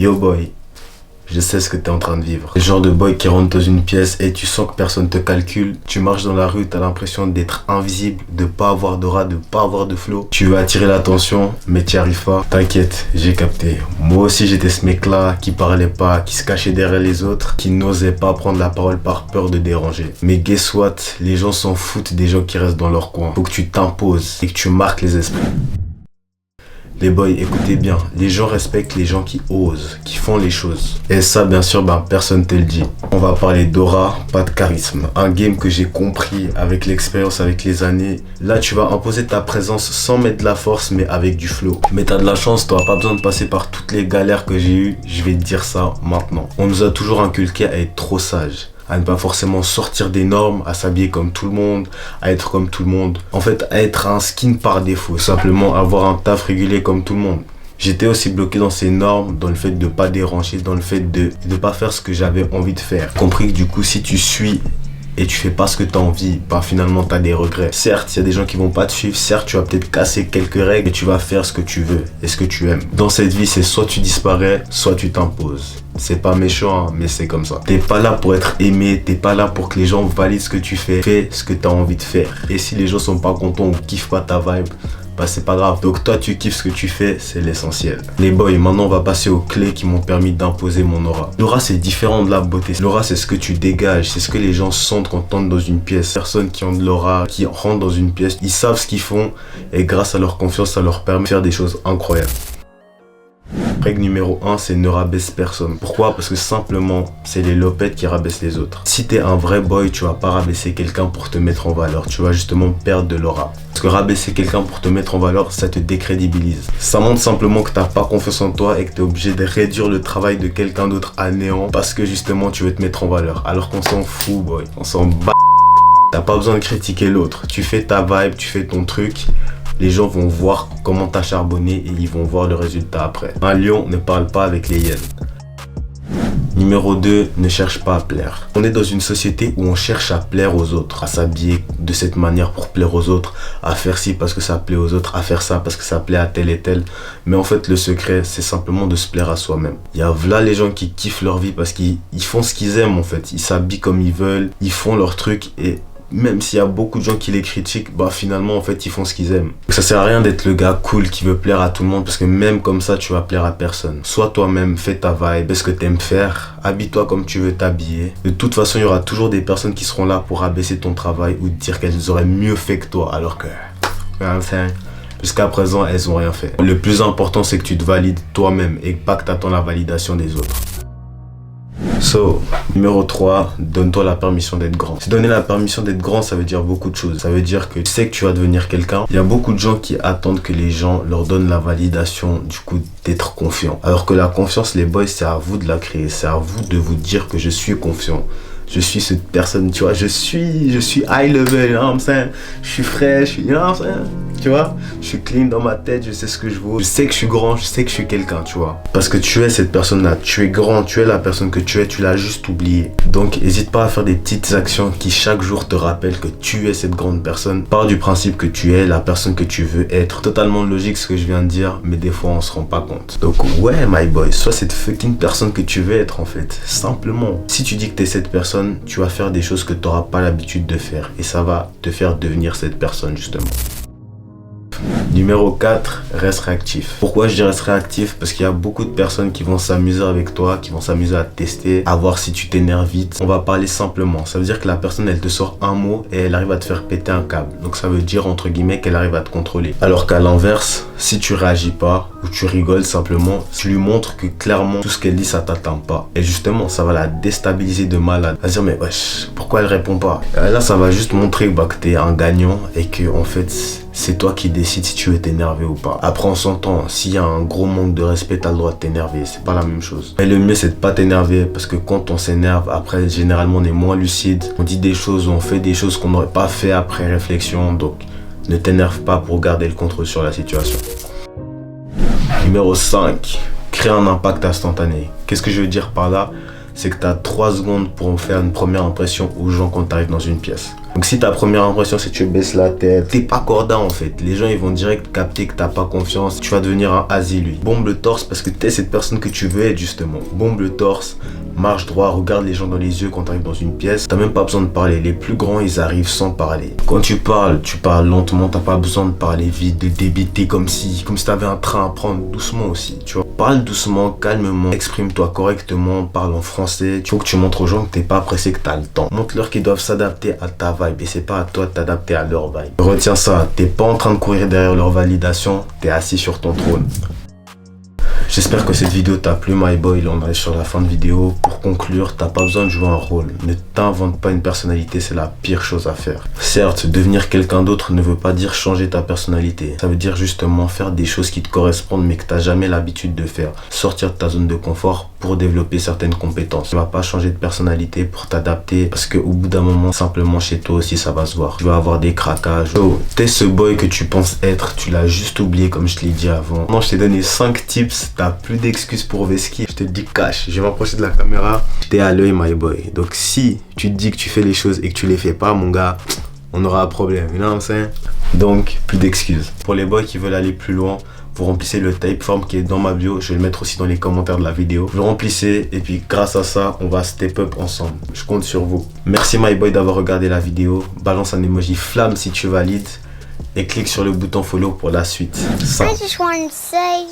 Yo boy, je sais ce que t'es en train de vivre. Le genre de boy qui rentre dans une pièce et tu sens que personne te calcule. Tu marches dans la rue, t'as l'impression d'être invisible, de pas avoir d'aura, de pas avoir de flow. Tu veux attirer l'attention, mais t'y arrives pas. T'inquiète, j'ai capté. Moi aussi j'étais ce mec-là qui parlait pas, qui se cachait derrière les autres, qui n'osait pas prendre la parole par peur de déranger. Mais guess what, les gens s'en foutent des gens qui restent dans leur coin. Faut que tu t'imposes et que tu marques les esprits. Les boys, écoutez bien, les gens respectent les gens qui osent, qui font les choses. Et ça, bien sûr, personne te le dit. On va parler d'aura, pas de charisme. Un game que j'ai compris avec l'expérience, avec les années. Là, tu vas imposer ta présence sans mettre de la force, mais avec du flow. Mais t'as de la chance, t'auras pas besoin de passer par toutes les galères que j'ai eues. Je vais te dire ça maintenant. On nous a toujours inculqué à être trop sage, à ne pas forcément sortir des normes, à s'habiller comme tout le monde, à être comme tout le monde. En fait, à être un skin par défaut, simplement avoir un taf régulier comme tout le monde. J'étais aussi bloqué dans ces normes, dans le fait de pas déranger, dans le fait de pas faire ce que j'avais envie de faire. Compris que du coup, si tu suis et tu fais pas ce que tu as envie, finalement tu as des regrets. Certes, il y a des gens qui vont pas te suivre, certes, tu vas peut-être casser quelques règles, mais tu vas faire ce que tu veux et ce que tu aimes. Dans cette vie, c'est soit tu disparais, soit tu t'imposes. C'est pas méchant, mais c'est comme ça. T'es pas là pour être aimé, t'es pas là pour que les gens valident ce que tu fais. Fais ce que tu as envie de faire. Et si les gens sont pas contents ou kiffent pas ta vibe, c'est pas grave. Donc toi, tu kiffes ce que tu fais, c'est l'essentiel. Les boys, maintenant on va passer aux clés qui m'ont permis d'imposer mon aura. L'aura, c'est différent de la beauté. L'aura, c'est ce que tu dégages, c'est ce que les gens sentent quand tu entres dans une pièce. Les personnes qui ont de l'aura, qui rentrent dans une pièce, ils savent ce qu'ils font et grâce à leur confiance, ça leur permet de faire des choses incroyables. Règle numéro 1, c'est ne rabaisse personne. Pourquoi? Parce que simplement, c'est les lopettes qui rabaissent les autres. Si t'es un vrai boy, tu vas pas rabaisser quelqu'un pour te mettre en valeur. Tu vas justement perdre de l'aura. Parce que rabaisser quelqu'un pour te mettre en valeur, ça te décrédibilise. Ça montre simplement que t'as pas confiance en toi et que t'es obligé de réduire le travail de quelqu'un d'autre à néant parce que justement, tu veux te mettre en valeur. Alors qu'on s'en fout, boy. On s'en bat. T'as pas besoin de critiquer l'autre. Tu fais ta vibe, tu fais ton truc. Les gens vont voir comment t'as charbonné et ils vont voir le résultat après. Un lion ne parle pas avec les hyènes. Numéro 2, ne cherche pas à plaire. On est dans une société où on cherche à plaire aux autres, à s'habiller de cette manière pour plaire aux autres, à faire ci parce que ça plaît aux autres, à faire ça parce que ça plaît à tel et tel. Mais en fait, le secret, c'est simplement de se plaire à soi-même. Il y a là les gens qui kiffent leur vie parce qu'ils font ce qu'ils aiment en fait. Ils s'habillent comme ils veulent, ils font leur truc et même s'il y a beaucoup de gens qui les critiquent, finalement en fait ils font ce qu'ils aiment. Ça sert à rien d'être le gars cool qui veut plaire à tout le monde parce que même comme ça tu vas plaire à personne. Sois toi-même, fais ta vibe, fais ce que t'aimes faire, habille-toi comme tu veux t'habiller. De toute façon il y aura toujours des personnes qui seront là pour abaisser ton travail ou te dire qu'elles auraient mieux fait que toi alors que... jusqu'à présent elles ont rien fait. Le plus important c'est que tu te valides toi-même et pas que tu attends la validation des autres. Numéro 3, donne-toi la permission d'être grand. Se donner la permission d'être grand, ça veut dire beaucoup de choses. Ça veut dire que tu sais que tu vas devenir quelqu'un. Il y a beaucoup de gens qui attendent que les gens leur donnent la validation, du coup, d'être confiant. Alors que la confiance, les boys, c'est à vous de la créer. C'est à vous de vous dire que je suis confiant. Je suis cette personne, tu vois, je suis high level, je suis frais, tu vois, je suis clean dans ma tête, je sais ce que je vaux, je sais que je suis grand, je sais que je suis quelqu'un, tu vois. Parce que tu es cette personne-là, tu es grand, tu es la personne que tu es, tu l'as juste oublié. Donc, n'hésite pas à faire des petites actions qui chaque jour te rappellent que tu es cette grande personne. Pars du principe que tu es la personne que tu veux être. Totalement logique ce que je viens de dire, mais des fois on se rend pas compte. Donc ouais, my boy, sois cette fucking personne que tu veux être en fait, simplement. Si tu dis que tu es cette personne, tu vas faire des choses que tu n'auras pas l'habitude de faire et ça va te faire devenir cette personne justement. Numéro 4, reste réactif. Pourquoi je dis reste réactif? Parce qu'il y a beaucoup de personnes qui vont s'amuser avec toi, qui vont s'amuser à te tester, à voir si tu t'énerves vite. On va parler simplement. Ça veut dire que la personne, elle te sort un mot et elle arrive à te faire péter un câble. Donc ça veut dire, entre guillemets, qu'elle arrive à te contrôler. Alors qu'à l'inverse, si tu réagis pas ou tu rigoles simplement, tu lui montres que clairement, tout ce qu'elle dit, ça t'atteint pas. Et justement, ça va la déstabiliser de malade. Elle va se dire, mais wesh, pourquoi elle répond pas? Et là, ça va juste montrer que t'es un gagnant et que, en fait, c'est toi qui décides si tu veux t'énerver ou pas. Après on s'entend, s'il y a un gros manque de respect, t'as le droit de t'énerver, c'est pas la même chose. Mais le mieux c'est de pas t'énerver parce que quand on s'énerve, après généralement on est moins lucide. On dit des choses, on fait des choses qu'on n'aurait pas fait après réflexion. Donc ne t'énerve pas pour garder le contrôle sur la situation. Numéro 5, crée un impact instantané. Qu'est-ce que je veux dire par là? C'est que tu as 3 secondes pour faire une première impression aux gens quand tu arrives dans une pièce. Donc si ta première impression c'est que tu baisses la tête, t'es pas corda en fait. Les gens ils vont direct capter que t'as pas confiance. Tu vas devenir un asile lui. Bombe le torse parce que t'es cette personne que tu veux être justement. Bombe le torse, marche droit, regarde les gens dans les yeux quand t'arrives dans une pièce. T'as même pas besoin de parler. Les plus grands ils arrivent sans parler. Quand tu parles lentement. T'as pas besoin de parler vite, de débiter comme si t'avais un train à prendre. Doucement aussi, tu vois. Parle doucement, calmement, exprime-toi correctement, parle en français. Il faut que tu montres aux gens que t'es pas pressé, que t'as le temps. Montre-leur qu'ils doivent s'adapter à ta vibe et c'est pas à toi de t'adapter à leur vibe. Retiens ça, t'es pas en train de courir derrière leur validation, t'es assis sur ton trône. J'espère que cette vidéo t'a plu, my boy. Là, on arrive sur la fin de vidéo. Pour conclure, t'as pas besoin de jouer un rôle. Ne t'invente pas une personnalité, c'est la pire chose à faire. Certes, devenir quelqu'un d'autre ne veut pas dire changer ta personnalité. Ça veut dire justement faire des choses qui te correspondent mais que t'as jamais l'habitude de faire. Sortir de ta zone de confort pour développer certaines compétences. Tu vas pas changer de personnalité pour t'adapter parce qu'au bout d'un moment, simplement chez toi aussi, ça va se voir. Tu vas avoir des craquages. Oh, t'es ce boy que tu penses être. Tu l'as juste oublié comme je te l'ai dit avant. Non, je t'ai donné 5 tips. T'as plus d'excuses pour Veski. Je te le dis cash. Je vais m'approcher de la caméra. T'es à l'œil, my boy. Donc si tu te dis que tu fais les choses et que tu les fais pas, mon gars, on aura un problème. You know what I'm saying? Donc, plus d'excuses. Pour les boys qui veulent aller plus loin, vous remplissez le Typeform qui est dans ma bio. Je vais le mettre aussi dans les commentaires de la vidéo. Vous le remplissez et puis grâce à ça, on va step up ensemble. Je compte sur vous. Merci, my boy, d'avoir regardé la vidéo. Balance un emoji flamme si tu valides. Et clique sur le bouton follow pour la suite. Ça. I just want to say